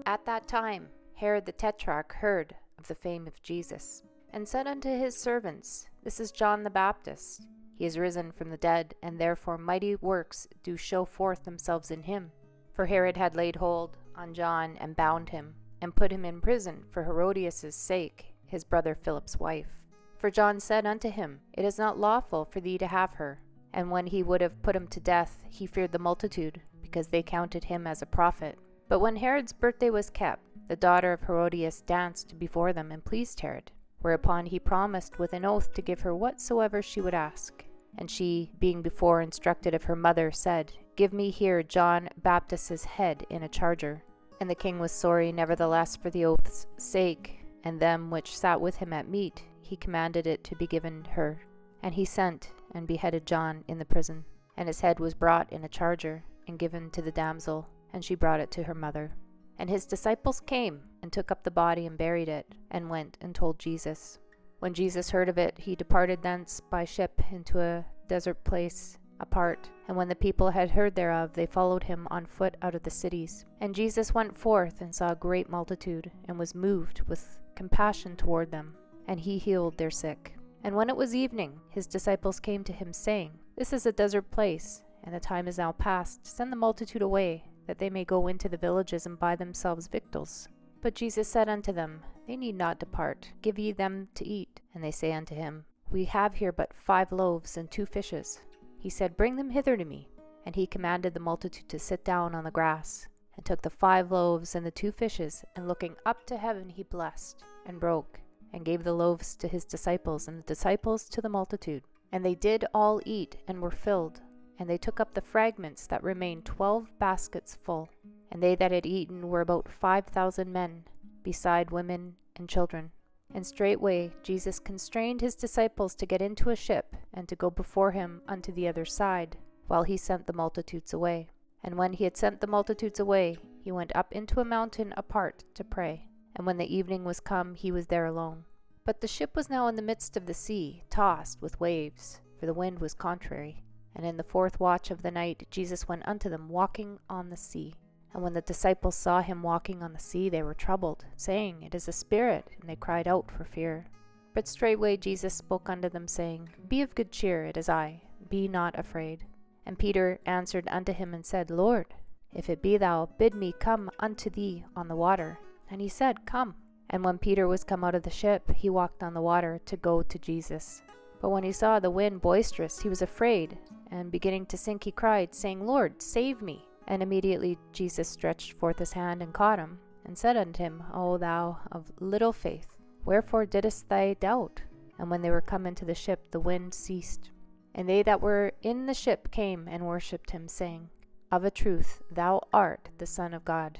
At that time Herod the Tetrarch heard of the fame of Jesus, and said unto his servants, This is John the Baptist. He is risen from the dead, and therefore mighty works do show forth themselves in him. For Herod had laid hold on John, and bound him, and put him in prison for Herodias' sake, his brother Philip's wife. For John said unto him, It is not lawful for thee to have her. And when he would have put him to death, he feared the multitude, because they counted him as a prophet. But when Herod's birthday was kept, the daughter of Herodias danced before them, and pleased Herod. Whereupon he promised with an oath to give her whatsoever she would ask. And she, being before instructed of her mother, said, Give me here John Baptist's head in a charger. And the king was sorry, nevertheless, for the oath's sake, and them which sat with him at meat, he commanded it to be given her. And he sent and beheaded John in the prison. And his head was brought in a charger, and given to the damsel, and she brought it to her mother. And his disciples came, and took up the body, and buried it, and went and told Jesus. When Jesus heard of it, he departed thence by ship into a desert place apart. And when the people had heard thereof, they followed him on foot out of the cities. And Jesus went forth, and saw a great multitude, and was moved with compassion toward them, and he healed their sick. And when it was evening, his disciples came to him, saying, This is a desert place, and the time is now past. Send the multitude away, that they may go into the villages and buy themselves victuals. But Jesus said unto them, They need not depart. Give ye them to eat. And they say unto him, We have here but 5 loaves and 2 fishes. He said, Bring them hither to me. And he commanded the multitude to sit down on the grass, and took the 5 loaves and the 2 fishes, and looking up to heaven he blessed, and broke, and gave the loaves to his disciples, and the disciples to the multitude. And they did all eat, and were filled. And they took up the fragments that remained 12 baskets full. And they that had eaten were about 5,000 men, beside women and children. And straightway Jesus constrained his disciples to get into a ship, and to go before him unto the other side, while he sent the multitudes away. And when he had sent the multitudes away, he went up into a mountain apart to pray. And when the evening was come, he was there alone. But the ship was now in the midst of the sea, tossed with waves, for the wind was contrary. And in the 4th watch of the night Jesus went unto them, walking on the sea. And when the disciples saw him walking on the sea, they were troubled, saying, It is a spirit, and they cried out for fear. But straightway Jesus spoke unto them, saying, Be of good cheer, it is I, be not afraid. And Peter answered unto him, and said, Lord, if it be thou, bid me come unto thee on the water. And he said, Come. And when Peter was come out of the ship, he walked on the water to go to Jesus. But when he saw the wind boisterous, he was afraid, and beginning to sink, he cried, saying, Lord, save me. And immediately Jesus stretched forth his hand, and caught him, and said unto him, O thou of little faith, wherefore didst thou doubt? And when they were come into the ship, the wind ceased. And they that were in the ship came and worshipped him, saying, Of a truth thou art the Son of God.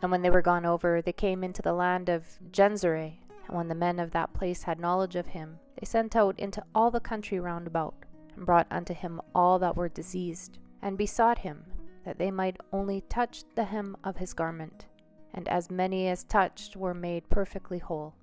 And when they were gone over, they came into the land of Gennesaret. And when the men of that place had knowledge of him, they sent out into all the country round about, and brought unto him all that were diseased, and besought him that they might only touch the hem of his garment. And as many as touched were made perfectly whole.